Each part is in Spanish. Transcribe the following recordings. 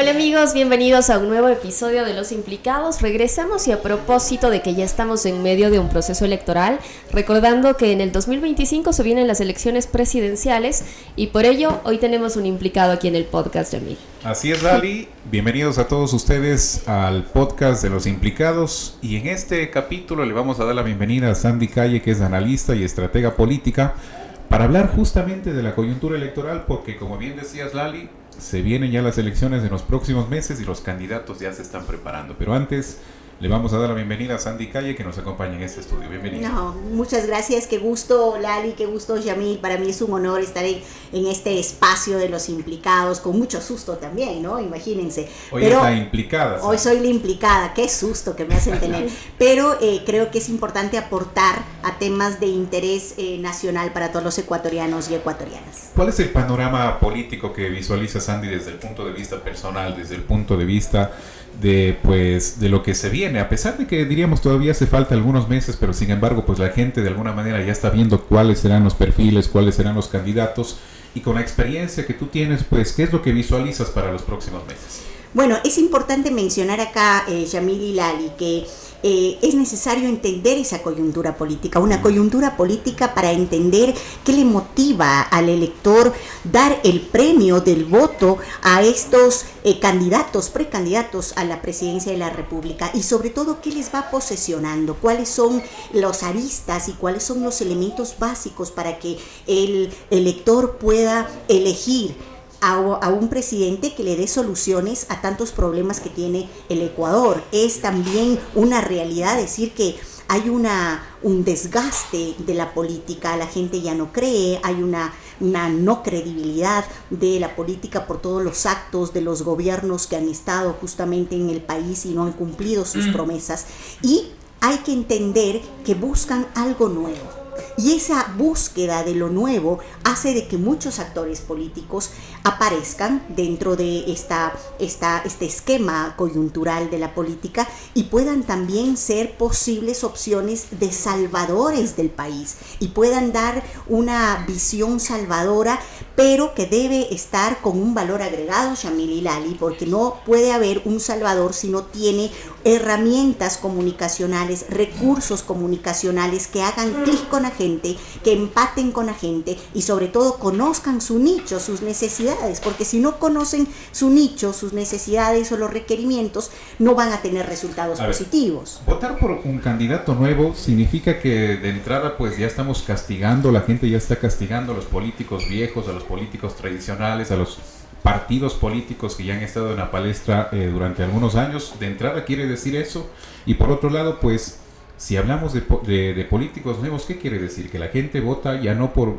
Hola amigos, bienvenidos a un nuevo episodio de Los Implicados. Regresamos y a propósito de que ya estamos en medio de un proceso electoral, recordando que en el 2025 se vienen las elecciones presidenciales y por ello hoy tenemos un implicado aquí en el podcast, Yamil. Así es, Lali. Bienvenidos a todos ustedes al podcast de Los Implicados y en este capítulo le vamos a dar la bienvenida a Sandy Calle, que es analista y estratega política, para hablar justamente de la coyuntura electoral, porque como bien decías, Lali, se vienen ya las elecciones en los próximos meses y los candidatos ya se están preparando. Pero antes le vamos a dar la bienvenida a Sandy Calle, que nos acompaña en este estudio. Bienvenida. No, muchas gracias, qué gusto Lali, qué gusto Yamil. Para mí es un honor estar en este espacio de Los Implicados, con mucho susto también, ¿no? Imagínense. Hoy es la implicada. Sandy. Hoy soy la implicada, qué susto que me hacen tener. Pero creo que es importante aportar a temas de interés nacional para todos los ecuatorianos y ecuatorianas. ¿Cuál es el panorama político que visualiza Sandy desde el punto de vista personal, desde el punto de vista de lo que se viene, a pesar de que diríamos todavía hace falta algunos meses, pero sin embargo pues la gente de alguna manera ya está viendo cuáles serán los perfiles, cuáles serán los candidatos, y con la experiencia que tú tienes, pues ¿qué es lo que visualizas para los próximos meses? Bueno, es importante mencionar acá, Yamil y Lali, que es necesario entender esa coyuntura política, una coyuntura política para entender qué le motiva al elector dar el premio del voto a estos candidatos, precandidatos a la presidencia de la República, y sobre todo qué les va posesionando, cuáles son los aristas y cuáles son los elementos básicos para que el elector pueda elegir a un presidente que le dé soluciones a tantos problemas que tiene el Ecuador. Es también una realidad decir que hay un desgaste de la política, la gente ya no cree, hay una no credibilidad de la política por todos los actos de los gobiernos que han estado justamente en el país y no han cumplido sus promesas, y hay que entender que buscan algo nuevo. Y esa búsqueda de lo nuevo hace de que muchos actores políticos aparezcan dentro de este esquema coyuntural de la política y puedan también ser posibles opciones de salvadores del país y puedan dar una visión salvadora, pero que debe estar con un valor agregado, Yamil y Lali, porque no puede haber un salvador si no tiene herramientas comunicacionales, recursos comunicacionales que hagan clic con la gente, que empaten con la gente y sobre todo conozcan su nicho, sus necesidades, porque si no conocen su nicho, sus necesidades o los requerimientos, no van a tener resultados positivos. Votar por un candidato nuevo significa que de entrada pues ya estamos castigando, la gente ya está castigando a los políticos viejos, a los políticos tradicionales, a los partidos políticos que ya han estado en la palestra durante algunos años. De entrada quiere decir eso. Y por otro lado, pues si hablamos de políticos nuevos, ¿qué quiere decir? Que la gente vota ya no por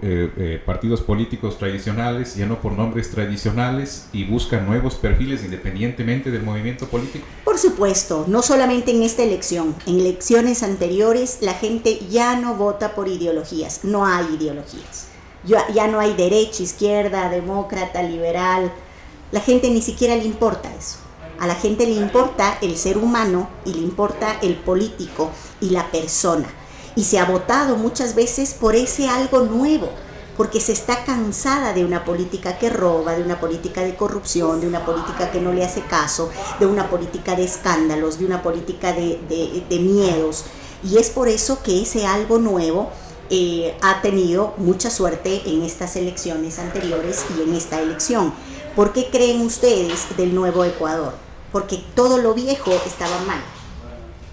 partidos políticos tradicionales, ya no por nombres tradicionales, y busca nuevos perfiles independientemente del movimiento político. Por supuesto, no solamente en esta elección, en elecciones anteriores la gente ya no vota por ideologías, no hay ideologías. Ya no hay derecha, izquierda, demócrata, liberal. La gente ni siquiera le importa eso. A la gente le importa el ser humano y le importa el político y la persona. Y se ha votado muchas veces por ese algo nuevo, porque se está cansada de una política que roba, de una política de corrupción, de una política que no le hace caso, de una política de escándalos, de una política de miedos. Y es por eso que ese algo nuevo ha tenido mucha suerte en estas elecciones anteriores y en esta elección. ¿Por qué creen ustedes del nuevo Ecuador? Porque todo lo viejo estaba mal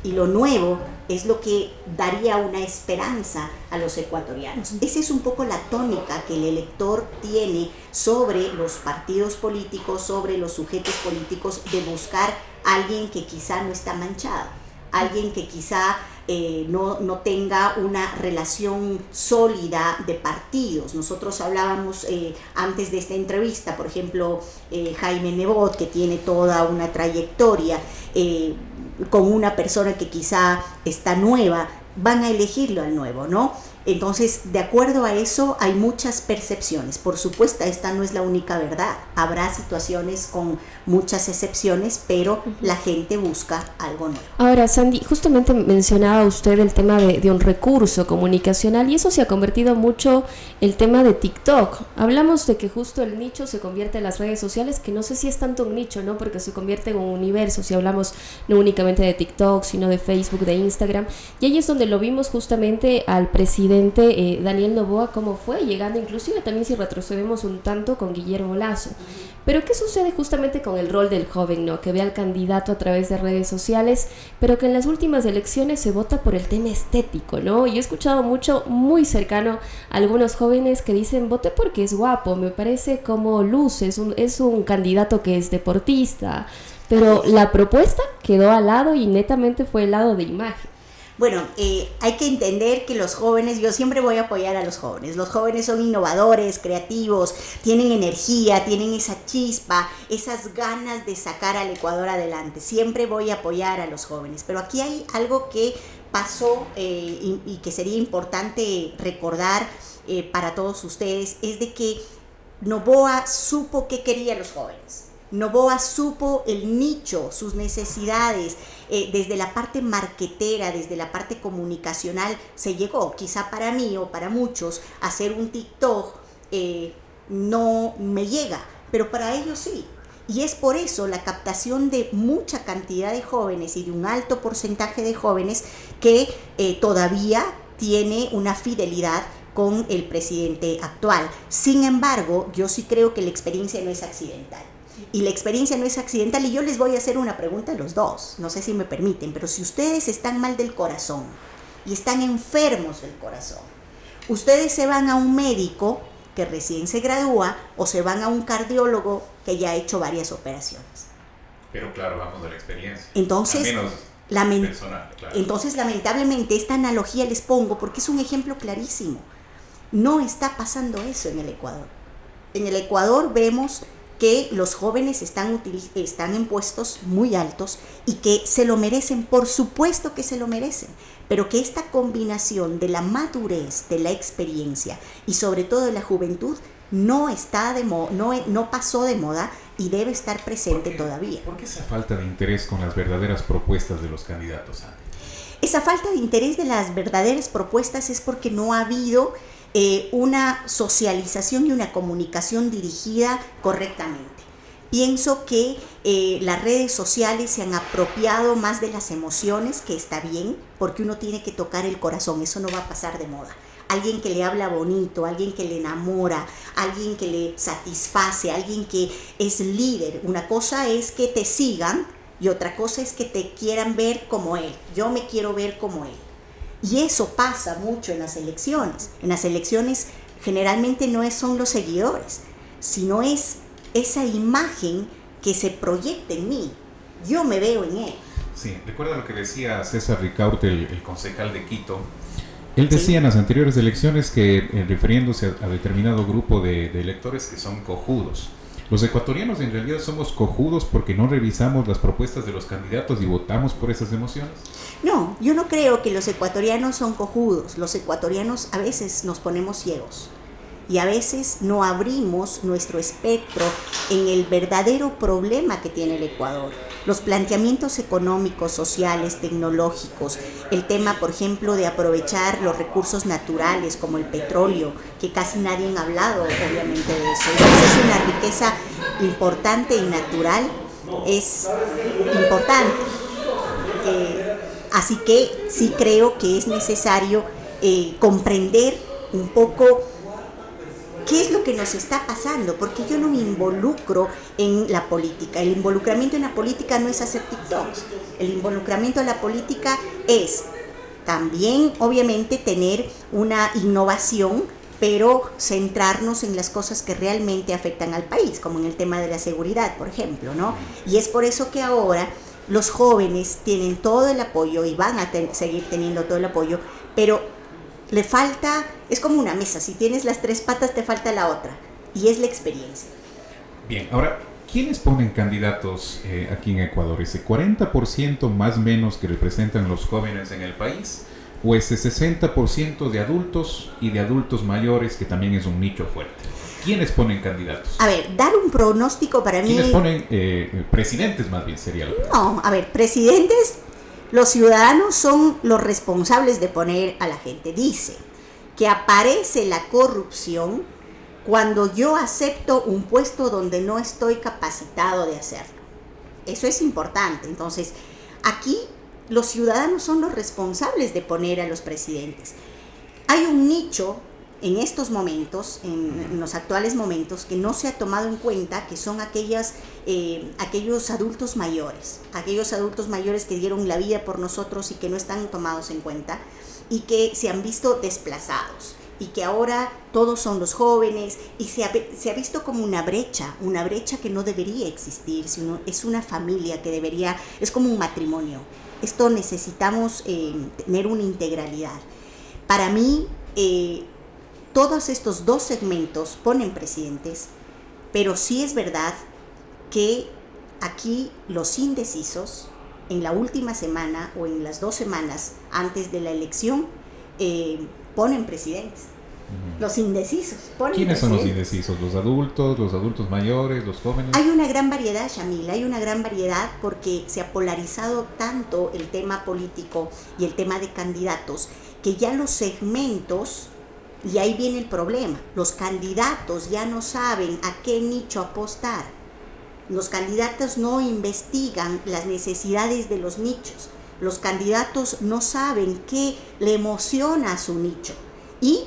y lo nuevo es lo que daría una esperanza a los ecuatorianos. Esa es un poco la tónica que el elector tiene sobre los partidos políticos, sobre los sujetos políticos, de buscar a alguien que quizá no está manchado, alguien que quizá no tenga una relación sólida de partidos. Nosotros hablábamos antes de esta entrevista, por ejemplo, Jaime Nebot, que tiene toda una trayectoria, con una persona que quizá está nueva, van a elegirlo al nuevo, ¿no? Entonces, de acuerdo a eso, hay muchas percepciones. Por supuesto, esta no es la única verdad. Habrá situaciones con muchas excepciones, pero la gente busca algo nuevo. Ahora, Sandy, justamente mencionaba usted el tema de un recurso comunicacional, y eso se ha convertido mucho el tema de TikTok. Hablamos de que justo el nicho se convierte en las redes sociales, que no sé si es tanto un nicho, ¿no? Porque se convierte en un universo, si hablamos no únicamente de TikTok, sino de Facebook, de Instagram. Y ahí es donde lo vimos justamente al presidente Daniel Noboa, cómo fue llegando, inclusive también si retrocedemos un tanto con Guillermo Lasso. Pero ¿qué sucede justamente con el rol del joven, ¿no? Que ve al candidato a través de redes sociales, pero que en las últimas elecciones se vota por el tema estético, ¿no? Y he escuchado mucho, muy cercano, a algunos jóvenes que dicen, voté porque es guapo, me parece como luce, es un candidato que es deportista, pero la propuesta quedó al lado y netamente fue el lado de imagen. Bueno, hay que entender que los jóvenes, yo siempre voy a apoyar a los jóvenes son innovadores, creativos, tienen energía, tienen esa chispa, esas ganas de sacar al Ecuador adelante, siempre voy a apoyar a los jóvenes, pero aquí hay algo que pasó y que sería importante recordar para todos ustedes, es de que Noboa supo qué querían los jóvenes. Noboa supo el nicho, sus necesidades, desde la parte marquetera, desde la parte comunicacional, se llegó, quizá para mí o para muchos, hacer un TikTok no me llega, pero para ellos sí. Y es por eso la captación de mucha cantidad de jóvenes y de un alto porcentaje de jóvenes que todavía tiene una fidelidad con el presidente actual. Sin embargo, yo sí creo que la experiencia no es accidental. Y la experiencia no es accidental, y yo les voy a hacer una pregunta a los dos, no sé si me permiten, pero si ustedes están mal del corazón y están enfermos del corazón, ustedes se van a un médico que recién se gradúa o se van a un cardiólogo que ya ha hecho varias operaciones. Pero claro, vamos de la experiencia. Entonces, al menos personal, claro. Entonces, lamentablemente, esta analogía les pongo porque es un ejemplo clarísimo. No está pasando eso en el Ecuador. En el Ecuador vemos que los jóvenes están en puestos muy altos y que se lo merecen, por supuesto que se lo merecen, pero que esta combinación de la madurez, de la experiencia y sobre todo de la juventud no pasó de moda y debe estar presente todavía. ¿Por qué esa falta de interés con las verdaderas propuestas de los candidatos, Andy? Esa falta de interés de las verdaderas propuestas es porque no ha habido una socialización y una comunicación dirigida correctamente. Pienso que las redes sociales se han apropiado más de las emociones, que está bien, porque uno tiene que tocar el corazón, eso no va a pasar de moda. Alguien que le habla bonito, alguien que le enamora, alguien que le satisface, alguien que es líder. Una cosa es que te sigan y otra cosa es que te quieran ver como él. Yo me quiero ver como él. Y eso pasa mucho en las elecciones. En las elecciones generalmente no son los seguidores, sino es esa imagen que se proyecta en mí. Yo me veo en él. Sí, recuerda lo que decía César Ricaurte, el concejal de Quito. Él decía en las anteriores elecciones que, refiriéndose a determinado grupo de electores, que son cojudos. Los ecuatorianos en realidad somos cojudos porque no revisamos las propuestas de los candidatos y votamos por esas emociones. No, yo no creo que los ecuatorianos son cojudos. Los ecuatorianos a veces nos ponemos ciegos y a veces no abrimos nuestro espectro en el verdadero problema que tiene el Ecuador. Los planteamientos económicos, sociales, tecnológicos, el tema, por ejemplo, de aprovechar los recursos naturales como el petróleo, que casi nadie ha hablado, obviamente, de eso. Entonces, es una riqueza importante y natural, es importante. Así que sí creo que es necesario comprender un poco qué es lo que nos está pasando, porque yo no me involucro en la política. El involucramiento en la política no es hacer TikToks. El involucramiento en la política es también, obviamente, tener una innovación, pero centrarnos en las cosas que realmente afectan al país, como en el tema de la seguridad, por ejemplo, ¿no? Y es por eso que ahora los jóvenes tienen todo el apoyo y van a seguir teniendo todo el apoyo, pero le falta, es como una mesa, si tienes las tres patas te falta la otra, y es la experiencia. Bien, ahora, ¿quiénes ponen candidatos aquí en Ecuador? Ese 40% más o menos que representan los jóvenes en el país, o ese 60% de adultos y de adultos mayores, que también es un nicho fuerte? ¿Quiénes ponen candidatos? A ver, dar un pronóstico para mí... ¿Quiénes ponen presidentes, más bien sería lo que... No, a ver, presidentes, los ciudadanos son los responsables de poner a la gente. Dice que aparece la corrupción cuando yo acepto un puesto donde no estoy capacitado de hacerlo. Eso es importante. Entonces, aquí los ciudadanos son los responsables de poner a los presidentes. Hay un nicho en estos momentos, en los actuales momentos, que no se ha tomado en cuenta, que son aquellos adultos mayores que dieron la vida por nosotros y que no están tomados en cuenta y que se han visto desplazados y que ahora todos son los jóvenes y se ha visto como una brecha que no debería existir, sino es una familia que debería, es como un matrimonio. Esto necesitamos tener una integralidad. Para mí, todos estos dos segmentos ponen presidentes, pero sí es verdad que aquí los indecisos, en la última semana o en las 2 semanas antes de la elección, ponen presidentes. Los indecisos ponen ¿Quiénes presidentes. son los indecisos? ¿Los adultos mayores, los jóvenes? Hay una gran variedad, Yamil, hay una gran variedad porque se ha polarizado tanto el tema político y el tema de candidatos que ya los segmentos, y ahí viene el problema, los candidatos ya no saben a qué nicho apostar. Los candidatos no investigan las necesidades de los nichos. Los candidatos no saben qué le emociona a su nicho y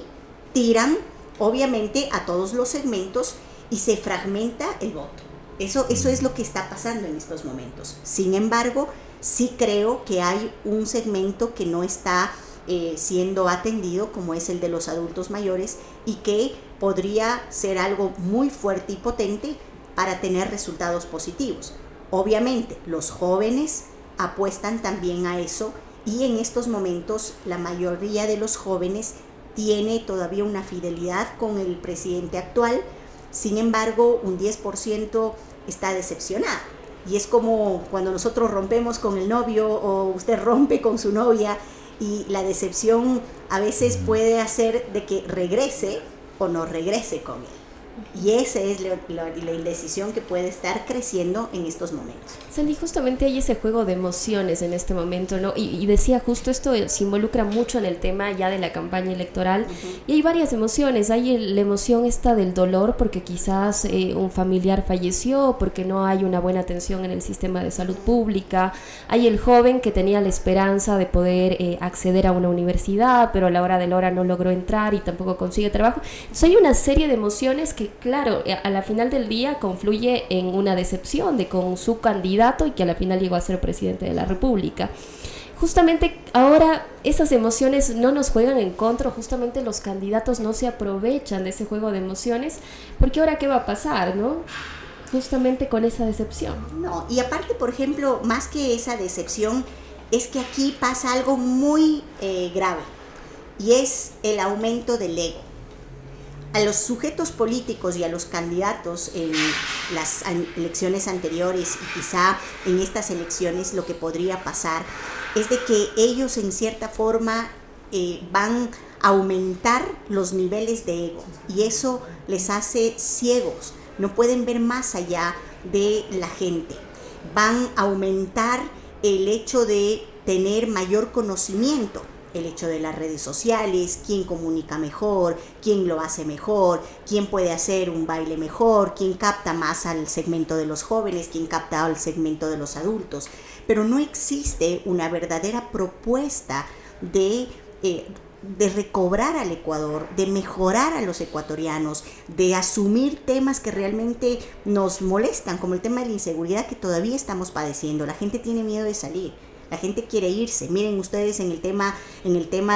tiran obviamente a todos los segmentos y se fragmenta el voto. Eso es lo que está pasando en estos momentos. Sin embargo, sí creo que hay un segmento que no está siendo atendido, como es el de los adultos mayores, y que podría ser algo muy fuerte y potente para tener resultados positivos. Obviamente, los jóvenes apuestan también a eso y en estos momentos la mayoría de los jóvenes tiene todavía una fidelidad con el presidente actual. Sin embargo, un 10% está decepcionado. Y es como cuando nosotros rompemos con el novio o usted rompe con su novia y la decepción a veces puede hacer de que regrese o no regrese con él. Y esa es la indecisión que puede estar creciendo en estos momentos. Sandy, justamente hay ese juego de emociones en este momento, ¿no? Y decía justo esto se involucra mucho en el tema ya de la campaña electoral. Y hay varias emociones. Hay la emoción esta del dolor porque quizás un familiar falleció, porque no hay una buena atención en el sistema de salud pública. Hay el joven que tenía la esperanza de poder acceder a una universidad, pero a la hora de la hora no logró entrar y tampoco consigue trabajo. Entonces hay una serie de emociones que, claro, a la final del día confluye en una decepción con su candidato y que a la final llegó a ser presidente de la República. Justamente ahora esas emociones no nos juegan en contra, justamente los candidatos no se aprovechan de ese juego de emociones, porque ahora ¿qué va a pasar, no? Justamente con esa decepción. No, y aparte, por ejemplo, más que esa decepción, es que aquí pasa algo muy grave, y es el aumento del ego. A los sujetos políticos y a los candidatos en las elecciones anteriores y quizá en estas elecciones, lo que podría pasar es de que ellos en cierta forma van a aumentar los niveles de ego y eso les hace ciegos, no pueden ver más allá de la gente. Van a aumentar el hecho de tener mayor conocimiento, el hecho de las redes sociales, quién comunica mejor, quién lo hace mejor, quién puede hacer un baile mejor, quién capta más al segmento de los jóvenes, quién capta al segmento de los adultos. Pero no existe una verdadera propuesta de recobrar al Ecuador, de mejorar a los ecuatorianos, de asumir temas que realmente nos molestan, como el tema de la inseguridad que todavía estamos padeciendo. La gente tiene miedo de salir. La gente quiere irse. Miren ustedes en el tema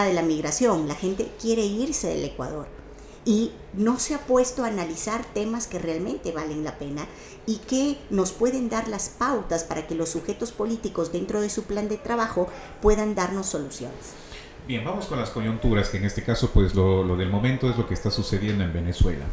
de la migración. La gente quiere irse del Ecuador. Y no se ha puesto a analizar temas que realmente valen la pena y que nos pueden dar las pautas para que los sujetos políticos dentro de su plan de trabajo puedan darnos soluciones. Bien, vamos con las coyunturas, que en este caso pues lo del momento es lo que está sucediendo en Venezuela.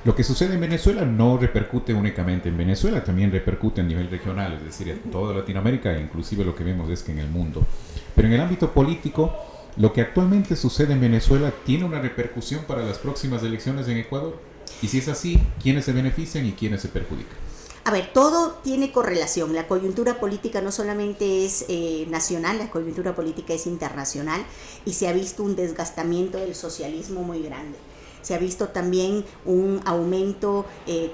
Lo que sucede en Venezuela no repercute únicamente en Venezuela, también repercute a nivel regional, es decir, en toda Latinoamérica e inclusive lo que vemos es que en el mundo. Pero en el ámbito político ¿lo que actualmente sucede en Venezuela tiene una repercusión para las próximas elecciones en Ecuador? Y si es así, ¿quiénes se benefician y quiénes se perjudican? A ver, todo tiene correlación. La coyuntura política no solamente es nacional, la coyuntura política es internacional y se ha visto un desgastamiento del socialismo muy grande. Se ha visto también un aumento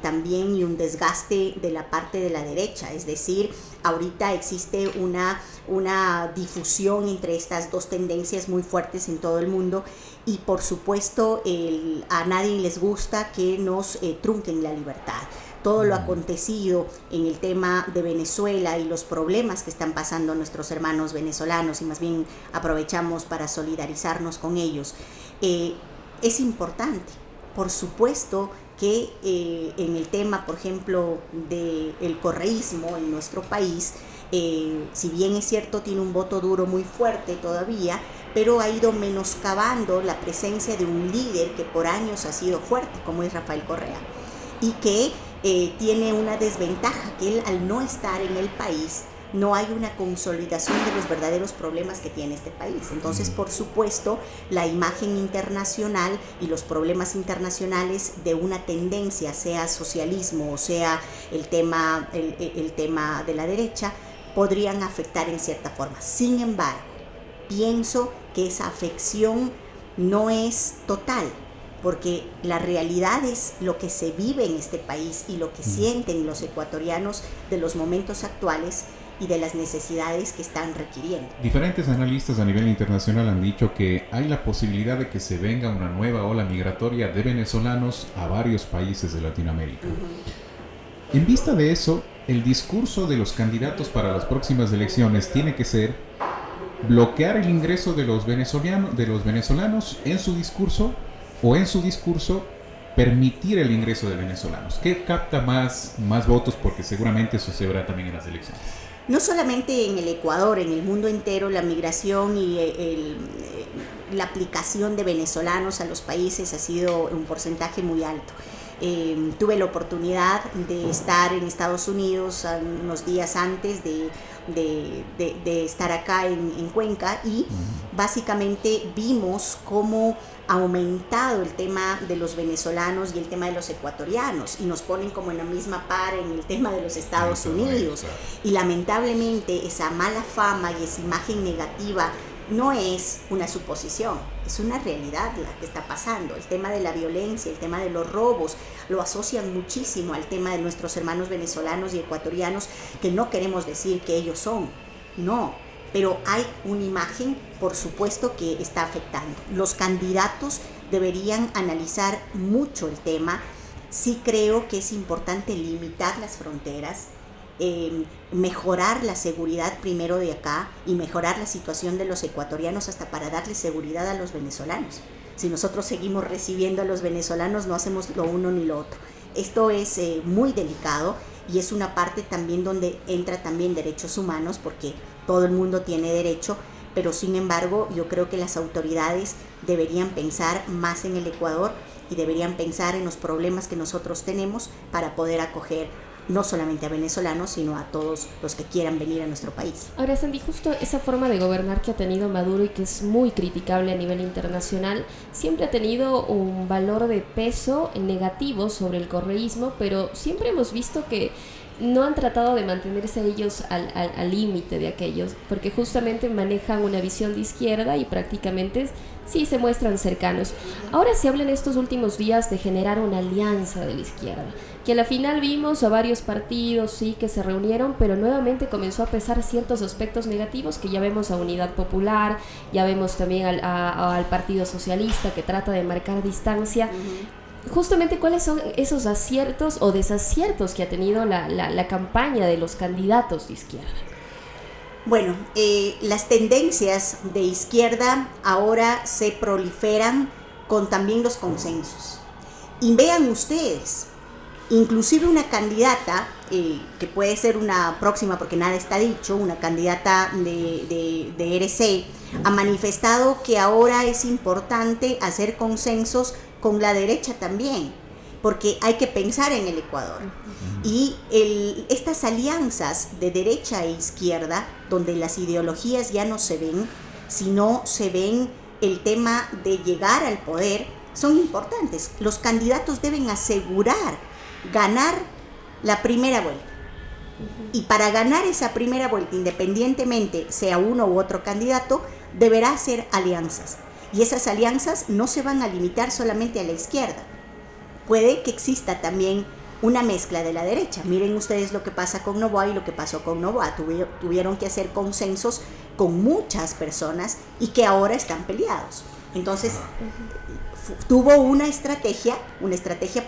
también y un desgaste de la parte de la derecha, es decir, ahorita existe una difusión entre estas dos tendencias muy fuertes en todo el mundo y por supuesto a nadie les gusta que nos trunquen la libertad. Todo lo acontecido en el tema de Venezuela y los problemas que están pasando nuestros hermanos venezolanos, y más bien aprovechamos para solidarizarnos con ellos, es importante. Por supuesto que en el tema, por ejemplo, del correísmo en nuestro país, si bien es cierto tiene un voto duro muy fuerte todavía, pero ha ido menoscabando la presencia de un líder que por años ha sido fuerte, como es Rafael Correa, y que tiene una desventaja, que él al no estar en el país no hay una consolidación de los verdaderos problemas que tiene este país. Entonces, por supuesto, la imagen internacional y los problemas internacionales de una tendencia, sea socialismo o sea el tema de la derecha, podrían afectar en cierta forma. Sin embargo, pienso que esa afección no es total, porque la realidad es lo que se vive en este país y lo que sienten los ecuatorianos de los momentos actuales y de las necesidades que están requiriendo. Diferentes analistas a nivel internacional han dicho que hay la posibilidad de que se venga una nueva ola migratoria de venezolanos a varios países de Latinoamérica. En vista de eso, el discurso de los candidatos para las próximas elecciones tiene que ser bloquear el ingreso de los venezolanos en su discurso, o en su discurso permitir el ingreso de venezolanos. ¿Qué capta más votos? Porque seguramente eso se verá también en las elecciones. No solamente en el Ecuador, en el mundo entero, la migración y la aplicación de venezolanos a los países ha sido un porcentaje muy alto. Tuve la oportunidad de estar en Estados Unidos unos días antes de estar acá en Cuenca y básicamente vimos cómo ha aumentado el tema de los venezolanos y el tema de los ecuatorianos y nos ponen como en la misma par en el tema de los Estados Unidos. Y lamentablemente esa mala fama y esa imagen negativa no es una suposición, es una realidad la que está pasando. El tema de la violencia, el tema de los robos, lo asocian muchísimo al tema de nuestros hermanos venezolanos y ecuatorianos, que no queremos decir que ellos son, no, pero hay una imagen, por supuesto, que está afectando. Los candidatos deberían analizar mucho el tema. Sí creo que es importante limitar las fronteras, mejorar la seguridad primero de acá y mejorar la situación de los ecuatorianos hasta para darle seguridad a los venezolanos. Si nosotros seguimos recibiendo a los venezolanos, no hacemos lo uno ni lo otro. Esto es muy delicado y es una parte también donde entra también derechos humanos, porque todo el mundo tiene derecho, pero sin embargo yo creo que las autoridades deberían pensar más en el Ecuador y deberían pensar en los problemas que nosotros tenemos para poder acoger no solamente a venezolanos, sino a todos los que quieran venir a nuestro país. Ahora, Sandy, justo esa forma de gobernar que ha tenido Maduro y que es muy criticable a nivel internacional, siempre ha tenido un valor de peso negativo sobre el correísmo, pero siempre hemos visto que no han tratado de mantenerse ellos al límite de aquellos, porque justamente manejan una visión de izquierda y prácticamente sí se muestran cercanos. Ahora se habla en estos últimos días de generar una alianza de la izquierda, que a la final vimos a varios partidos sí que se reunieron, pero nuevamente comenzó a pesar ciertos aspectos negativos, que ya vemos a Unidad Popular, ya vemos también al Partido Socialista, que trata de marcar distancia. Justamente, ¿cuáles son esos aciertos o desaciertos que ha tenido la campaña de los candidatos de izquierda? Bueno, las tendencias de izquierda ahora se proliferan con también los consensos. Y vean ustedes, inclusive una candidata, que puede ser una próxima porque nada está dicho, una candidata de RC, ha manifestado que ahora es importante hacer consensos con la derecha también, porque hay que pensar en el Ecuador. Y estas alianzas de derecha e izquierda, donde las ideologías ya no se ven, si no se ven el tema de llegar al poder, son importantes. Los candidatos deben asegurar ganar la primera vuelta. Y para ganar esa primera vuelta, independientemente sea uno u otro candidato, deberá hacer alianzas. Y esas alianzas no se van a limitar solamente a la izquierda. Puede que exista también una mezcla de la derecha. Miren ustedes lo que pasa con Noboa y lo que pasó con Noboa. Tuvieron que hacer consensos con muchas personas y que ahora están peleados. Entonces, tuvo una estrategia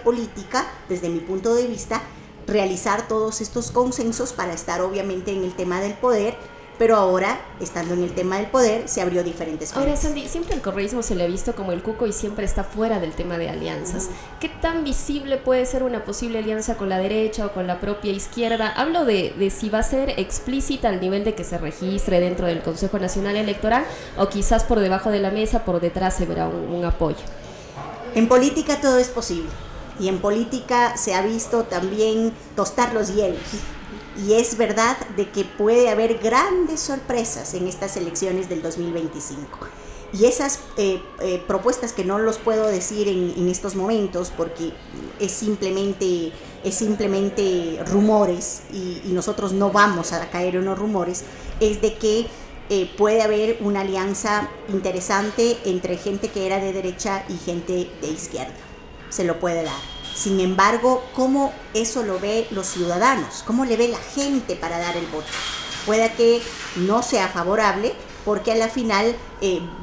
política, desde mi punto de vista, realizar todos estos consensos para estar obviamente en el tema del poder, pero ahora, estando en el tema del poder, se abrió diferentes frentes. Ahora, Sandy, siempre el correísmo se le ha visto como el cuco y siempre está fuera del tema de alianzas. ¿Qué tan visible puede ser una posible alianza con la derecha o con la propia izquierda? Hablo de si va a ser explícita al nivel de que se registre dentro del Consejo Nacional Electoral o quizás por debajo de la mesa, por detrás se verá un apoyo. En política todo es posible y en política se ha visto también tostar los hielos. Y es verdad de que puede haber grandes sorpresas en estas elecciones del 2025. Y esas propuestas que no los puedo decir en estos momentos porque es simplemente rumores y nosotros no vamos a caer en los rumores, es de que puede haber una alianza interesante entre gente que era de derecha y gente de izquierda. Se lo puede dar. Sin embargo, ¿cómo eso lo ve los ciudadanos? ¿Cómo le ve la gente para dar el voto? Puede que no sea favorable porque a la final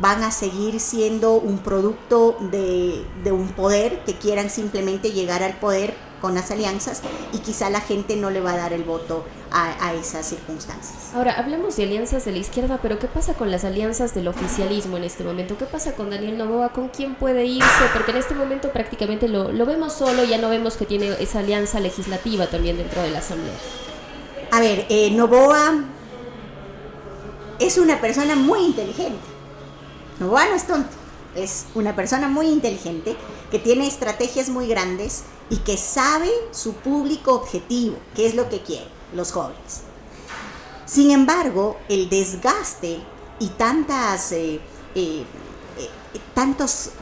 van a seguir siendo un producto de un poder que quieran simplemente llegar al poder con las alianzas y quizá la gente no le va a dar el voto a esas circunstancias. Ahora, hablamos de alianzas de la izquierda, pero ¿qué pasa con las alianzas del oficialismo en este momento? ¿Qué pasa con Daniel Noboa? ¿Con quién puede irse? Porque en este momento prácticamente lo vemos solo, ya no vemos que tiene esa alianza legislativa también dentro de la Asamblea. A ver, Noboa es una persona muy inteligente. Noboa no es tonto, es una persona muy inteligente que tiene estrategias muy grandes y que sabe su público objetivo, qué es lo que quiere, los jóvenes. Sin embargo, el desgaste y tantas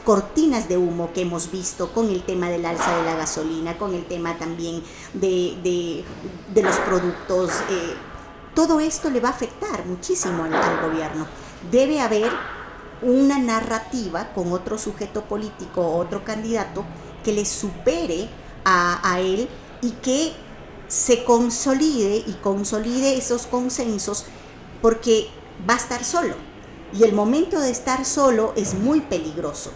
cortinas de humo que hemos visto con el tema del alza de la gasolina, con el tema también de los productos, todo esto le va a afectar muchísimo al gobierno. Debe haber una narrativa con otro sujeto político, otro candidato que le supere a él y que se consolide esos consensos, porque va a estar solo y el momento de estar solo es muy peligroso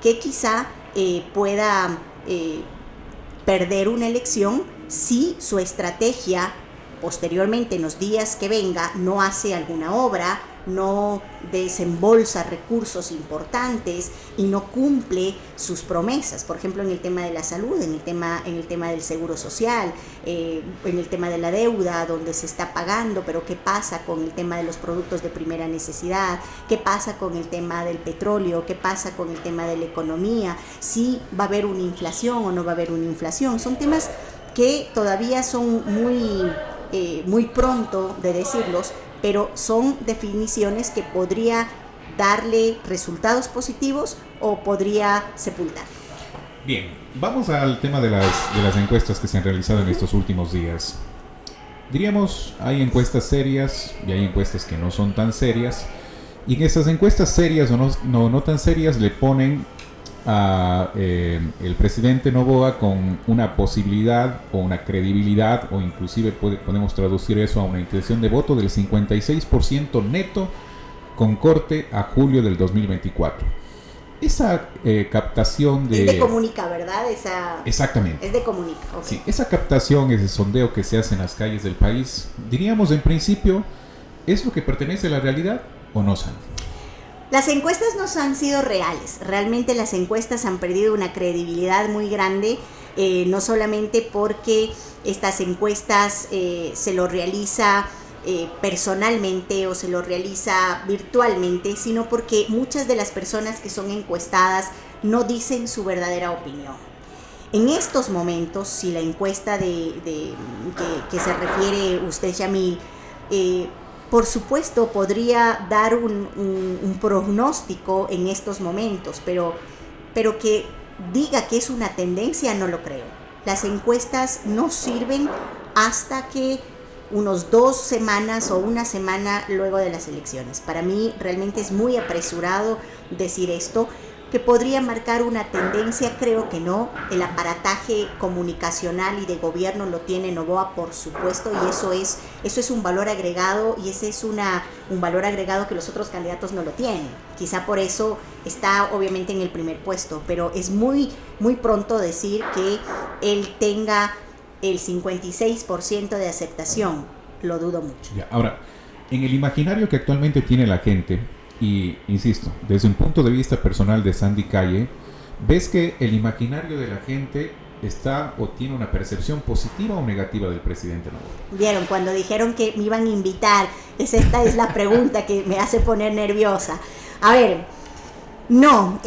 que quizá pueda perder una elección si su estrategia posteriormente en los días que venga no hace alguna obra, no desembolsa recursos importantes y no cumple sus promesas, por ejemplo en el tema de la salud, en el tema del seguro social, en el tema de la deuda donde se está pagando, pero qué pasa con el tema de los productos de primera necesidad, qué pasa con el tema del petróleo, qué pasa con el tema de la economía, si va a haber una inflación o no va a haber una inflación. Son temas que todavía son muy pronto de decirlos, pero son definiciones que podría darle resultados positivos o podría sepultar. Bien, vamos al tema de las encuestas que se han realizado en estos últimos días. Diríamos, hay encuestas serias y hay encuestas que no son tan serias, y en esas encuestas serias o no tan serias le ponen a el presidente Noboa con una posibilidad o una credibilidad, o inclusive podemos traducir eso a una intención de voto del 56% neto con corte a julio del 2024. Esa captación de... Es de Comunica, ¿verdad? Exactamente. Es de Comunica, okay. Sí, esa captación, ese sondeo que se hace en las calles del país, diríamos en principio, ¿es lo que pertenece a la realidad o no, Sandy? Las encuestas no han sido reales. Realmente las encuestas han perdido una credibilidad muy grande, no solamente porque estas encuestas se lo realiza personalmente o se lo realiza virtualmente, sino porque muchas de las personas que son encuestadas no dicen su verdadera opinión. En estos momentos, si la encuesta que se refiere usted, Yamil, por supuesto podría dar un pronóstico en estos momentos, pero que diga que es una tendencia, no lo creo. Las encuestas no sirven hasta que unos 2 semanas o una semana luego de las elecciones. Para mí realmente es muy apresurado decir esto. Que podría marcar una tendencia, creo que no. El aparataje comunicacional y de gobierno lo tiene Noboa, por supuesto, y eso es un valor agregado, y ese es un valor agregado que los otros candidatos no lo tienen. Quizá por eso está obviamente en el primer puesto, pero es muy, muy pronto decir que él tenga el 56% de aceptación. Lo dudo mucho. Ya, ahora, en el imaginario que actualmente tiene la gente, y insisto, desde un punto de vista personal de Sandy Calle, ¿ves que el imaginario de la gente está o tiene una percepción positiva o negativa del presidente Noboa? Vieron, cuando dijeron que me iban a invitar, esta es la pregunta que me hace poner nerviosa. A ver, no,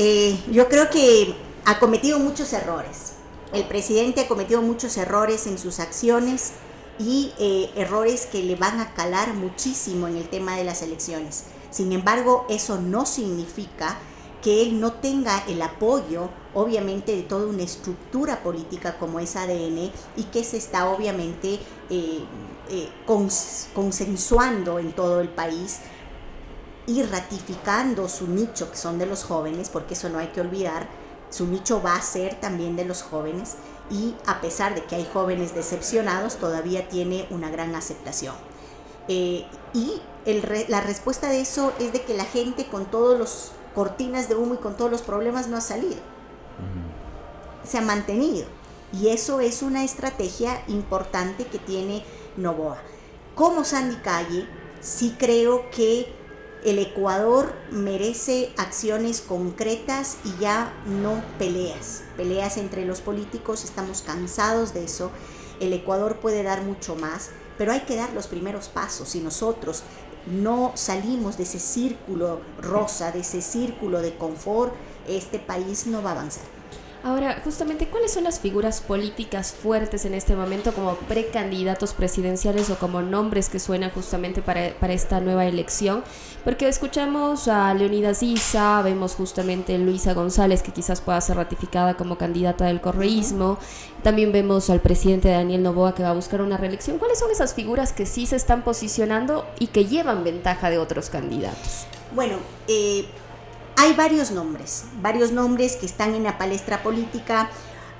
yo creo que ha cometido muchos errores. El presidente ha cometido muchos errores en sus acciones y errores que le van a calar muchísimo en el tema de las elecciones. Sin embargo, eso no significa que él no tenga el apoyo, obviamente, de toda una estructura política como es ADN, y que se está obviamente consensuando en todo el país y ratificando su nicho, que son de los jóvenes, porque eso no hay que olvidar. Su nicho va a ser también de los jóvenes, y a pesar de que hay jóvenes decepcionados, todavía tiene una gran aceptación. La respuesta de eso es de que la gente, con todos los cortinas de humo y con todos los problemas, no ha salido. Se ha mantenido. Y eso es una estrategia importante que tiene Noboa. Como Sandy Calle, sí creo que el Ecuador merece acciones concretas y ya no peleas entre los políticos. Estamos cansados de eso. El Ecuador puede dar mucho más, pero hay que dar los primeros pasos. Si nosotros no salimos de ese círculo rosa, de ese círculo de confort, este país no va a avanzar. Ahora, justamente, ¿cuáles son las figuras políticas fuertes en este momento como precandidatos presidenciales o como nombres que suenan justamente para esta nueva elección? Porque escuchamos a Leonidas Issa, vemos justamente a Luisa González, que quizás pueda ser ratificada como candidata del correísmo. También vemos al presidente Daniel Noboa, que va a buscar una reelección. ¿Cuáles son esas figuras que sí se están posicionando y que llevan ventaja de otros candidatos? Bueno, hay varios nombres que están en la palestra política.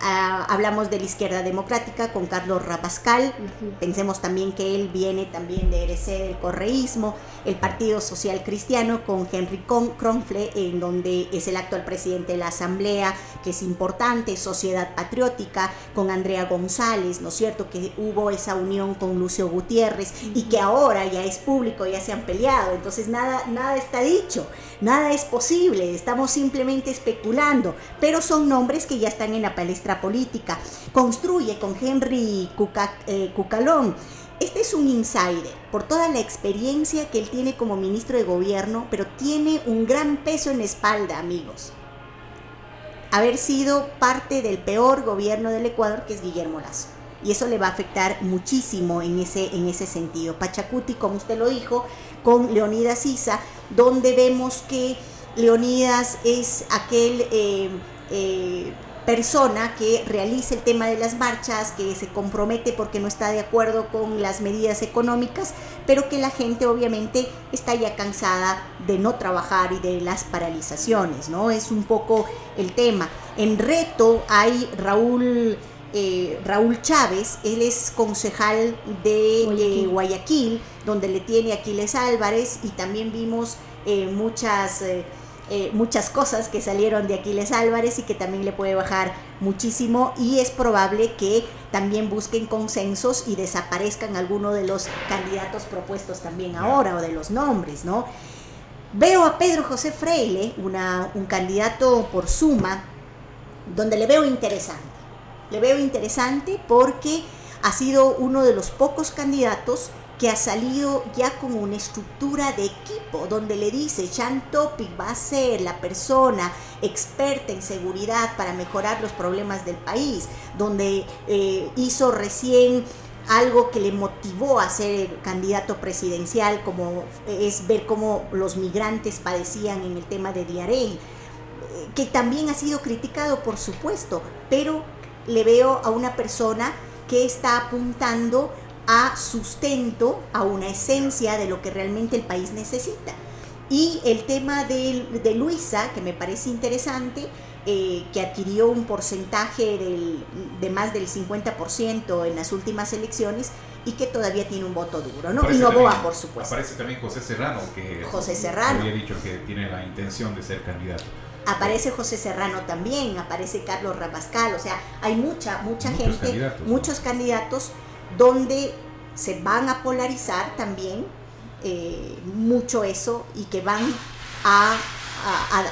Hablamos de la izquierda democrática con Carlos Rabascal. Pensemos también que él viene también de RC, del correísmo. El Partido Social Cristiano con Henry Kronfle, en donde es el actual presidente de la Asamblea, que es importante. Sociedad Patriótica con Andrea González, ¿no es cierto? Que hubo esa unión con Lucio Gutiérrez y que ahora ya es público, ya se han peleado. Entonces nada está dicho, nada es posible, estamos simplemente especulando, pero son nombres que ya están en la palestra política. Construye con Henry Cucalón. Este es un insider por toda la experiencia que él tiene como ministro de gobierno, pero tiene un gran peso en la espalda, amigos. Haber sido parte del peor gobierno del Ecuador, que es Guillermo Lasso. Y eso le va a afectar muchísimo en ese sentido. Pachacuti, como usted lo dijo, con Leonidas Issa, donde vemos que Leonidas es aquel persona que realiza el tema de las marchas, que se compromete porque no está de acuerdo con las medidas económicas, pero que la gente obviamente está ya cansada de no trabajar y de las paralizaciones, ¿no? Es un poco el tema. En Reto hay Raúl Chávez, él es concejal de Guayaquil, donde le tiene Aquiles Álvarez, y también vimos muchas cosas que salieron de Aquiles Álvarez y que también le puede bajar muchísimo, y es probable que también busquen consensos y desaparezcan algunos de los candidatos propuestos también ahora, o de los nombres, ¿no? Veo a Pedro José Freile, un candidato por Suma, donde le veo interesante porque ha sido uno de los pocos candidatos que ha salido ya con una estructura de equipo, donde le dice Jean Topic va a ser la persona experta en seguridad para mejorar los problemas del país, donde hizo recién algo que le motivó a ser candidato presidencial, como es ver cómo los migrantes padecían en el tema de Diarén, que también ha sido criticado, por supuesto, pero le veo a una persona que está apuntando a sustento, a una esencia de lo que realmente el país necesita. Y el tema de Luisa, que me parece interesante, que adquirió un porcentaje de más del 50% en las últimas elecciones y que todavía tiene un voto duro, ¿no? Y Noboa, por supuesto. Aparece también José Serrano, que José Serrano había dicho que tiene la intención de ser candidato. Aparece José Serrano también, aparece Carlos Rabascal, o sea, hay mucha gente, muchos candidatos donde se van a polarizar también mucho eso y que van a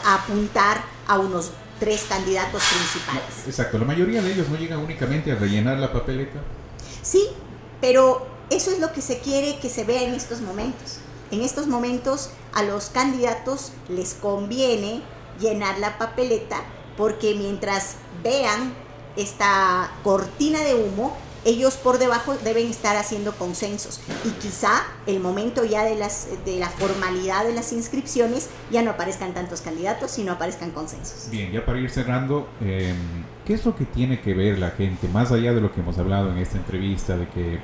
apuntar a unos 3 candidatos principales. Exacto, la mayoría de ellos no llegan únicamente a rellenar la papeleta. Sí, pero eso es lo que se quiere que se vea en estos momentos. En estos momentos a los candidatos les conviene llenar la papeleta porque mientras vean esta cortina de humo, ellos por debajo deben estar haciendo consensos y quizá el momento ya de la formalidad de las inscripciones ya no aparezcan tantos candidatos, sino aparezcan consensos. Bien, ya para ir cerrando, ¿qué es lo que tiene que ver la gente, más allá de lo que hemos hablado en esta entrevista, de que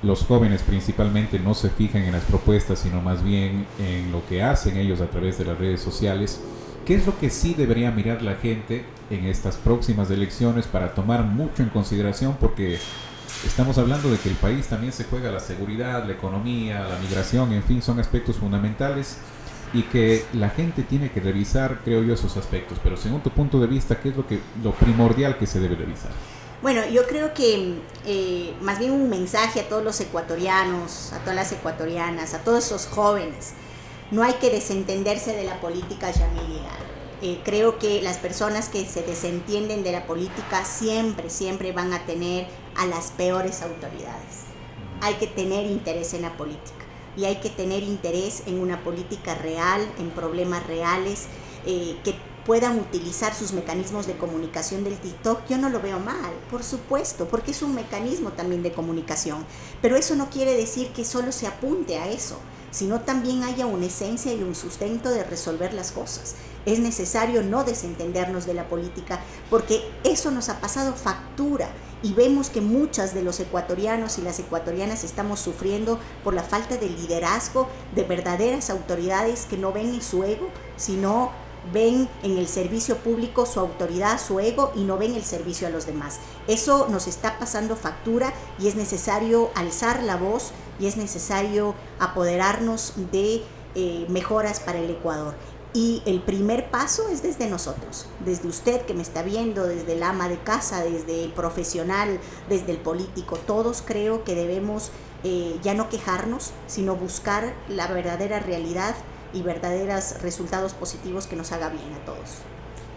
los jóvenes principalmente no se fijan en las propuestas, sino más bien en lo que hacen ellos a través de las redes sociales? ¿Qué es lo que sí debería mirar la gente en estas próximas elecciones para tomar mucho en consideración? Porque estamos hablando de que el país también se juega la seguridad, la economía, la migración, en fin, son aspectos fundamentales y que la gente tiene que revisar, creo yo, esos aspectos. Pero según tu punto de vista, ¿qué es lo primordial que se debe revisar? Bueno, yo creo que más bien un mensaje a todos los ecuatorianos, a todas las ecuatorianas, a todos esos jóvenes. No hay que desentenderse de la política, Yamil. Creo que las personas que se desentienden de la política siempre van a tener a las peores autoridades. Hay que tener interés en la política y hay que tener interés en una política real, en problemas reales, que puedan utilizar sus mecanismos de comunicación del TikTok. Yo no lo veo mal, por supuesto, porque es un mecanismo también de comunicación, pero eso no quiere decir que solo se apunte a eso, sino también haya una esencia y un sustento de resolver las cosas. Es necesario no desentendernos de la política porque eso nos ha pasado factura y vemos que muchas de los ecuatorianos y las ecuatorianas estamos sufriendo por la falta de liderazgo de verdaderas autoridades que no ven en su ego, sino ven en el servicio público su autoridad, su ego y no ven el servicio a los demás. Eso nos está pasando factura y es necesario alzar la voz y es necesario apoderarnos de mejoras para el Ecuador. Y el primer paso es desde nosotros, desde usted que me está viendo, desde el ama de casa, desde el profesional, desde el político. Todos creo que debemos ya no quejarnos, sino buscar la verdadera realidad y verdaderos resultados positivos que nos haga bien a todos.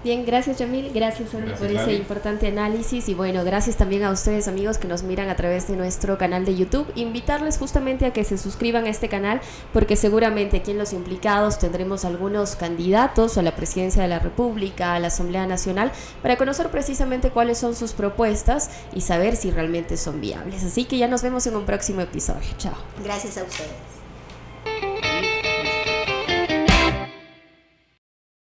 Bien, gracias Yamil, gracias Ani por ese importante análisis y bueno, gracias también a ustedes amigos que nos miran a través de nuestro canal de YouTube. Invitarles justamente a que se suscriban a este canal porque seguramente aquí en Los Implicados tendremos algunos candidatos a la presidencia de la República, a la Asamblea Nacional, para conocer precisamente cuáles son sus propuestas y saber si realmente son viables. Así que ya nos vemos en un próximo episodio. Chao. Gracias a ustedes.